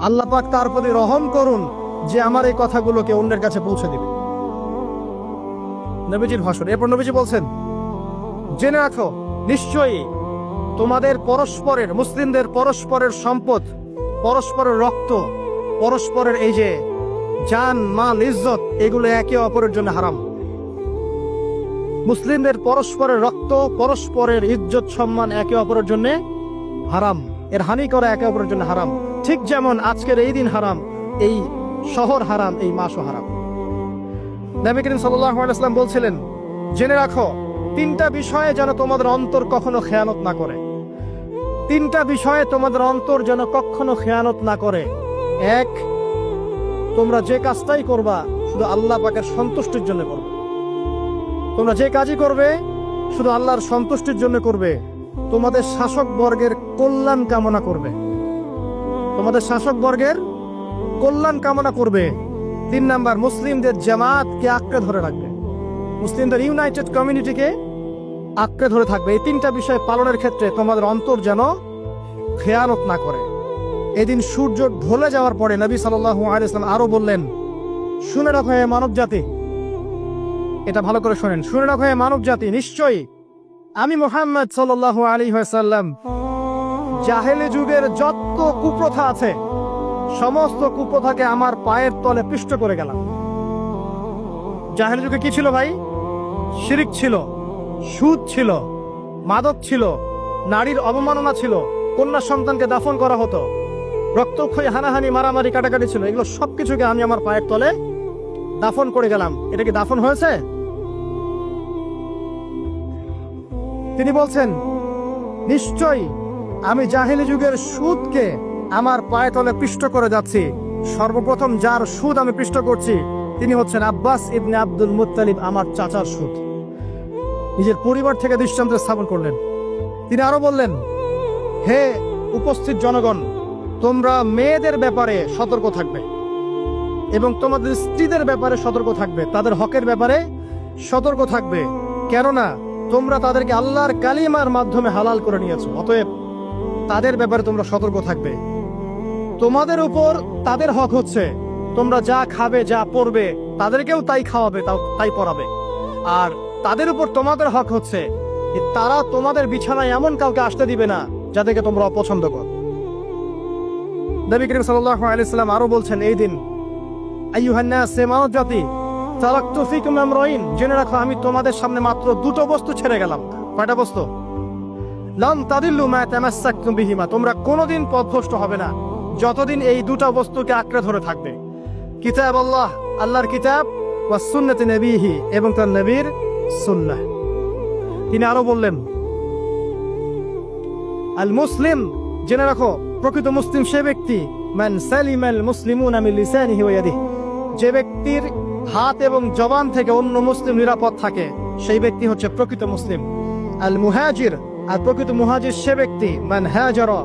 আল্লাহ পাক তার প্রতি রহম করুন যে আমার এই কথাগুলোকে অন্যের কাছে পৌঁছে দিবে। নবীজির ভাষণ। এরপর নবীজি বলছেন, জেনে রাখো নিশ্চয়ই তোমাদের পরস্পরের, মুসলিমদের পরস্পরের সম্পদ, পরস্পরের রক্ত, পরস্পরের এই যে জান মাল ইজ্জত, এগুলো একে অপরের জন্য হারাম। মুসলিমদের পরস্পরের রক্ত, পরস্পরের ইজ্জত সম্মান একে অপরের জন্য হারাম। এর হানি করা একে অপরের জন্য হারাম। ঠিক যেমন আজকের এই দিন হারাম, এই শহর হারাম, এই মাসও হারাম। নবী করিম সাল্লাল্লাহু আলাইহি ওয়াসাল্লাম বলছিলেন, জেনে রাখো তিনটা বিষয়ে যেন তোমাদের অন্তর কখনো খেয়ানত না করে। তিনটা বিষয়ে তোমাদের অন্তর যেন কখনো খেয়ানত না করে। এক, তোমরা যে কাজটাই করবা শুধু আল্লাহ পাকের সন্তুষ্টির জন্য করবে। তোমরা যে কাজই করবে শুধু আল্লাহর সন্তুষ্টির জন্য করবে। তোমাদের শাসক বর্গের কল্যাণ কামনা করবে। তোমাদের শাসক বর্গের কল্যাণ কামনা করবে। 3 নাম্বার, মুসলিমদের জামাতকে আঁকড়ে ধরে রাখবে। মুসলিমদের ইউনাইটেড কমিউনিটিকে আঁকড়ে ধরে থাকবে। এই তিনটা বিষয় পালনের ক্ষেত্রে তোমাদের অন্তর যেন খেয়ানত না করে। এদিন সূর্য ঢলে যাওয়ার পরে নবী সাল্লাল্লাহু আলাইহি ওয়াসাল্লাম আরো বললেন, শুনে রাখো হে মানব জাতি, এটা ভালো করে শোনেন, শুনে রাখো হে মানব জাতি, নিশ্চয়ই আমি মুহাম্মদ সাল্লাল্লাহু আলাইহি ওয়াসাল্লাম জাহেলি যুগের যত কুপ্রথা আছে সমস্ত কুপ্রথাকে আমার পায়ের তলে পিষ্ট করে গেলাম। জাহেলি যুগে কি ছিল ভাই? শিরিক ছিল, সুদ ছিল, মাদক ছিল, নারীর অবমাননা ছিল, কন্যা সন্তানকে দাফন করা হতো, রক্তক্ষয়ী, হানাহানি, মারামারি, কাটাকাটি ছিল। এগুলো সবকিছুকে আমি আমার পায়ের তলে দাফন করে গেলাম। এটা কি দাফন হয়েছে? তিনি বলছেন, নিশ্চয়ই আমি জাহেলি যুগের সুদকে আমার পায়ে তলে পিষ্ট করে যাচ্ছি। সর্বপ্রথম যার সুদ আমি পিষ্ট করছি তিনি হচ্ছেন আব্বাস ইবনে আব্দুল মুত্তালিব, আমার চাচার সুদ। নিজের পরিবার থেকে দৃষ্টান্ত স্থাপন করলেন। তিনি আরো বললেন, হে উপস্থিত জনগণ, তোমরা মেয়েদের ব্যাপারে সতর্ক থাকবে এবং তোমাদের স্ত্রীদের ব্যাপারে সতর্ক থাকবে, তাদের হকের ব্যাপারে সতর্ক থাকবে, কেননা তোমরা তাদেরকে আল্লাহর কালিমার মাধ্যমে হালাল করে নিয়েছো। অতএব তাদের ব্যাপারে তোমরা সতর্ক থাকবে। তোমাদের উপর তাদের হক হচ্ছে তোমরা যা খাবে, যা পরবে, তাদেরকেও তাই খাওয়াবে, তাই পরাবে। আর তাদের উপর তোমাদের হক হচ্ছে তারা তোমাদের বিছানায় এমন কাউকে আসতে দিবে না যাদেরকে তোমরা অপছন্দ করো। নবী করিম সাল্লাল্লাহু আলাইহি ওয়াসাল্লাম আরো বলছেন, এই দিন আইয়ুহান নাস, হে মানব জাতি, তারাকতু ফিকুম আমরাইন, জেনে রাখো আমি তোমাদের সামনে মাত্র দুটো বস্তু ছেড়ে গেলাম। কয়টা বস্তু? লান তাদিল্লু মা তামাসসাকতুম বিহিমা, তোমরা কোনোদিন পথভ্রষ্ট হবে না যতদিন এই দুটো বস্তুকে আঁকড়ে ধরে থাকবে। কিতাব আল্লাহ, আল্লাহর কিতাব, ওয়া সুন্নতি নবীহি, এবং তার নবীর সুন্নাহ। তিনি আরো বললেন, আল মুসলিম, জেনে রাখো প্রকৃত মুসলিম সে ব্যক্তি, মান সালিমাল মুসলিমুনা মিন লিসানিহি ওয়া ইয়াদিহি, যে ব্যক্তির হাত এবং জবান থেকে অন্য মুসলিম নিরাপদ থাকে সেই ব্যক্তি হচ্ছে প্রকৃত মুসলিম। আল মুহাজির, আর প্রকৃত মুহাজির সে ব্যক্তি, মান হাজারা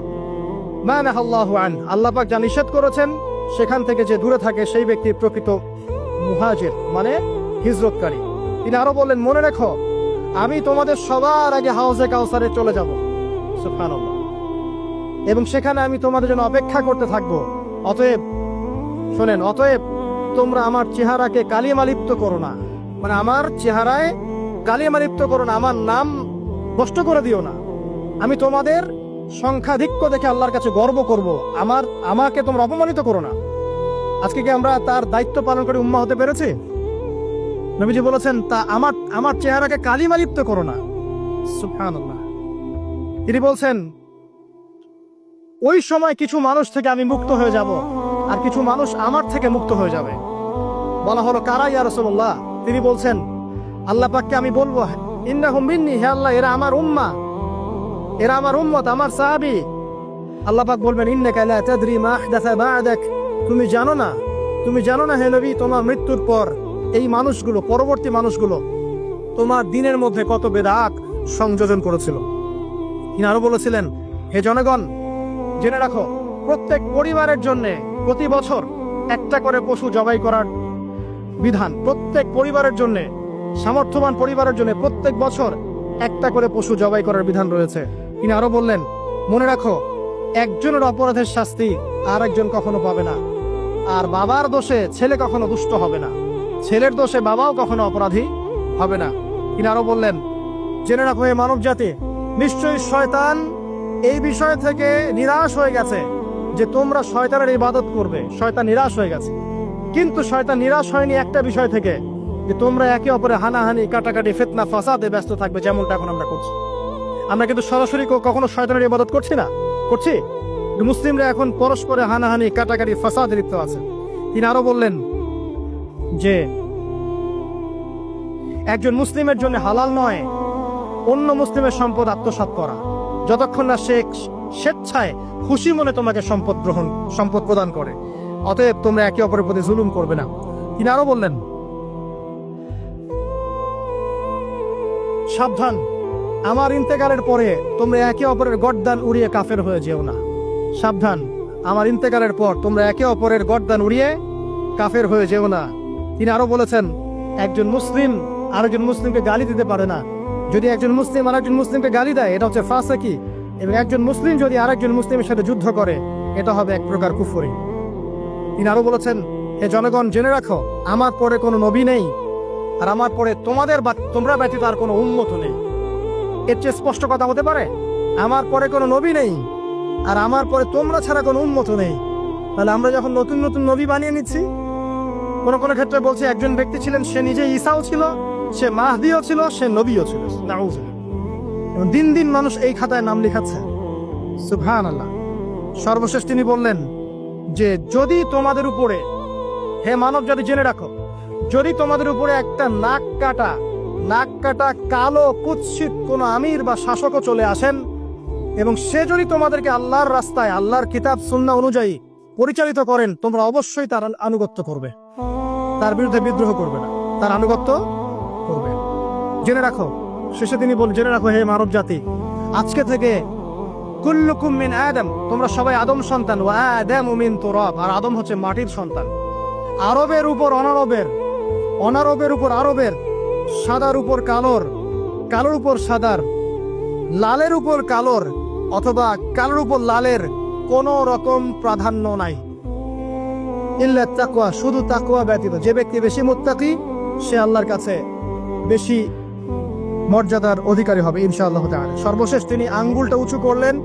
মা নাহাল্লাহু আন, আল্লাহ পাক যা নিষেধ করেছেন সেখান থেকে যে দূরে থাকে সেই ব্যক্তি প্রকৃত মুহাজির, মানে হিজরতকারী। তিনি আরো বললেন, মনে রেখো আমি তোমাদের সবার আগে হাউজে কাউসারে চলে যাব, সুবহানাল্লাহ, এবং সেখানে আমি তোমাদের জন্য অপেক্ষা করতে থাকবো। অতএব শোনেন, অতএব তোমরা আমার চেহারাকে কালিমালিপ্ত করো না, মানে আমার চেহারায় কালিমালিপ্ত করো না, আমার নাম নষ্ট করে দিও না। আমি তোমাদের সংখ্যাধিক্য দেখে আল্লাহর কাছে গর্ব করব, আমাকে তোমরা অপমানিত করো না। আজকে কি আমরা তার দায়িত্ব পালন করে উম্মাহ হতে পেরেছি? নবীজি বলেছেন, তা আমার চেহারাকে কালিমালিপ্ত করো না, সুবহানাল্লাহ। তিনি বলছেন, ওই সময় কিছু মানুষ থেকে আমি মুক্ত হয়ে যাব আর কিছু মানুষ আমার থেকে মুক্ত হয়ে যাবে। বলা হলো, কারা ইয়া রাসূলুল্লাহ? তিনি বলছেন, আল্লাহ পাককে আমি বলবো, ইন্নাহুম মিন্নি, হে আল্লাহ এরা আমার উম্মাহ, এরা আমার উম্মত, আমার সাহাবী। আল্লাহ পাক বলবেন, ইন্নাকা লা তাদরি মা আহদাসা বা'দাক, তুমি জানো না হে নবী, তোমার মৃত্যুর পর এই মানুষগুলো, পরবর্তী মানুষগুলো তোমার দিনের মধ্যে কত বেদাত সংযোজন করেছিল। তিনি আরো বলেছিলেন, হে জনগণ, জেনে রাখো প্রত্যেক পরিবারের জন্য প্রতি বছর একটা করে পশু জবাই করার বিধান। প্রত্যেক পরিবারের জন্য, সামর্থ্যবান পরিবারের জন্য প্রত্যেক বছর একটা করে পশু জবাই করার বিধান রয়েছে। তিনি আরো বললেন, মনে রাখো একজনের অপরাধের শাস্তি আর একজন কখনো পাবে না। আর বাবার দোষে ছেলে কখনো দুষ্ট হবে না, ছেলের দোষে বাবাও কখনো অপরাধী হবে না। তিনি আরো বললেন, জেনে রাখো হে মানব জাতি, নিশ্চয়ই শয়তান এই বিষয় থেকে নিরাশ হয়ে গেছে যে তোমরা শয়তানের ইবাদত করবে। শয়তান নিরাশ হয়ে গেছে, কিন্তু শয়তান নিরাশ হয়নি একটা বিষয় থেকে, যে তোমরা একে অপরে হানাহানি, কাটাকাটি, ফিতনা, ফাসাদে ব্যস্ত থাকবে, যেমনটা এখন আমরা করছি। আমরা কিন্তু সরাসরি কখনো শয়তানের ইবাদত করছি না, করছি? মুসলিমরা এখন পরস্পরে হানাহানি, কাটাকাটি, ফাসাদে লিপ্ত আছে। তিনি আরো বললেন যে একজন মুসলিমের জন্য হালাল নয় অন্য মুসলিমের সম্পদ আত্মসাৎ করা, যতক্ষণ না সে স্বেচ্ছায় খুশি মনে তোমাকে সম্পদ প্রদান করে। অতএব তোমরা একে অপরের প্রতি জুলুম করবে না। তিনি আরো বললেন, সাবধান, আমার ইন্তেকালের পরে তোমরা একে অপরের গর্দান উড়িয়ে কাফের হয়ে যেও না। সাবধান, আমার ইন্তেকালের পর তোমরা একে অপরের গর্দান উড়িয়ে কাফের হয়ে যেও না। তিনি আরো বলেছেন, একজন মুসলিম আরেকজন মুসলিমকে গালি দিতে পারে না। যদি একজন মুসলিম আরেকজন মুসলিমকে গালি দেয়, এটা হচ্ছে ফাসিকি। এবং একজন মুসলিম যদি আরেকজন মুসলিমের সাথে যুদ্ধ করে, এটা হবে এক প্রকার কুফরি। তিনি আরো বলেছেন, হে জনগণ, জেনে রাখো, আমার পরে কোনো নবী নেই, আর আমার পরে তোমরা ব্যতীত আর কোনো উম্মত নেই। এর চেয়ে স্পষ্ট কথা হতে পারে? আমার পরে কোনো নবী নেই, আর আমার পরে তোমরা ছাড়া কোনো উম্মত নেই। তাহলে আমরা যখন নতুন নতুন নবী বানিয়ে নিচ্ছি, কোন কোন ক্ষেত্রে বলছি একজন ব্যক্তি ছিলেন, সে নিজে ঈসাও ছিল, সে মাহদিও ছিল, সে নবীও ছিল। এবং দিন দিন মানুষ এই খাতায় নাম লিখাচ্ছে। সুবহানাল্লাহ। সর্বশেষ তিনি বললেন যে যদি তোমাদের উপরে, হে মানব জাতি জেনে রাখো, যদি তোমাদের উপরে একটা নাক কাটা কালো কুৎসিত কোন আমির বা শাসকও চলে আসেন, এবং সে যদি তোমাদেরকে আল্লাহর রাস্তায়, আল্লাহর কিতাব সুন্নাহ অনুযায়ী পরিচালিত করেন, তোমরা অবশ্যই তার আনুগত্য করবে, তার বিরুদ্ধে বিদ্রোহ করবে না, তার আনুগত্য করবে। জেনে রাখো, শেষে তিনি বলেন, জেনে রাখো হে মানব জাতি, আজকে থেকে কুল্লুকুম মিন আদম, তোমরা সবাই আদম সন্তান, ওয়া আদামু মিন তুরাব, আর আদম হচ্ছে মাটির সন্তান। আরবের উপর অনারবের, অনারবের উপর আরবের, সাদার উপর কালোর, কালোর উপর সাদার, লালের উপর কালোর, অথবা কালোর উপর লালের কোন রকম প্রাধান্য নাই। ইল্লা তাকওয়া, শুধু তাকওয়া ব্যতীত। যে ব্যক্তি বেশি মুত্তাকি, সে আল্লাহর কাছে বেশি মর্যাদার অধিকারী হবে ইনশাআল্লাহ তাআলা। সর্বশেষ তিনি আঙ্গুলটা উঁচু করলেন,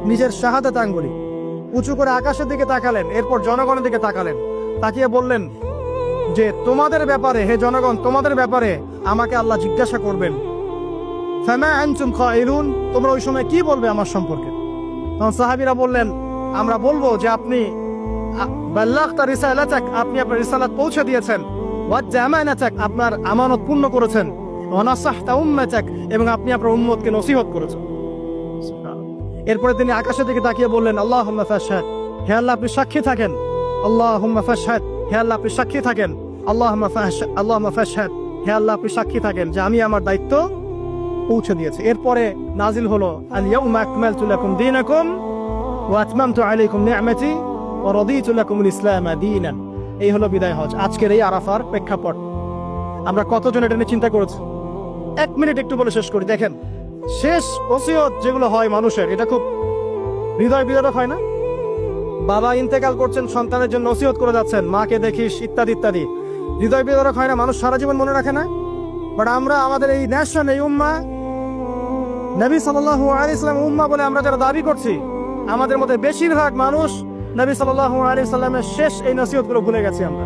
নিজের শাহাদাত আঙ্গুলি উঁচু করে আকাশের দিকে তাকালেন, এরপর জনগণের দিকে তাকালেন, তাকিয়ে বললেন যে তোমাদের ব্যাপারে, হে জনগণ, তোমাদের ব্যাপারে আমাকে আল্লাহ জিজ্ঞাসা করবেন। ফামা আনতুম কাইলুন, তোমরা ওই সময় কি বলবে আমার সম্পর্কে? তখন সাহাবীরা বললেন, আমরা বলবো যে আপনি বাল্লাগতা রিসালাতাক, আপনি আপনার রিসালাত পৌঁছে দিয়েছেন, ওয়া জামানাতাক, আপনার আমানত পূর্ণ করেছেন, ওয়া নাসাহতা উম্মাতাক, এবং আপনি আপনার উম্মতকে নসিহত করেছেন। এরপরে তিনি আকাশের দিকে তাকিয়ে বললেন, আল্লাহুম্মা ফাশহাদ, হে আল্লাহ আপনি সাক্ষী থাকেন। আল্লাহুম্মা ফাশহাদ, হে আল্লাহ আপনি সাক্ষী থাকেন। আল্লাহুম্মা ফাশহাদ, হে আল্লাহ আপনি সাক্ষী থাকেন যে আমি আমার দায়িত্ব পৌঁছে দিয়েছি। এরপরে নাজিল হলো, আল ইয়াউমা আকমালতু লাকুম দীনাকুম ওয়া আতমামতু আলাইকুম নি'মাতি ওয়া রাদিতু লাকুমুল ইসলাম দীনান। এই হলো বিদায় হজ, আজকের এই আরাফার প্রেক্ষাপট। আমরা কতজন এটা নিয়ে চিন্তা করেছি? 1 মিনিট একটু বলে শেষ করি। দেখেন, শেষ ওসিয়ত যেগুলো হয় মানুষের, এটা খুব হৃদয় বিদারক হয় না? বাবা ইন্তেকাল করছেন, সন্তানের জন্য ওসিয়ত করে যাচ্ছেন, মাকে দেখিস, ইত্যাদি ইত্যাদি। হৃদয় বিদারক হয় না? মানুষ সারা জীবন মনে রাখে না? বাট আমরা আমাদের এই ন্যাশন, এই উম্মা, নবী সাল্লাল্লাহু আলাইহি সাল্লাম উম্মা বলে আমরা যারা দাবি করছি, আমাদের মধ্যে বেশিরভাগ মানুষ নবী সাল্লাল্লাহু আলাইহি সাল্লামের শেষ এই নসিহতগুলো ভুলে গেছি আমরা।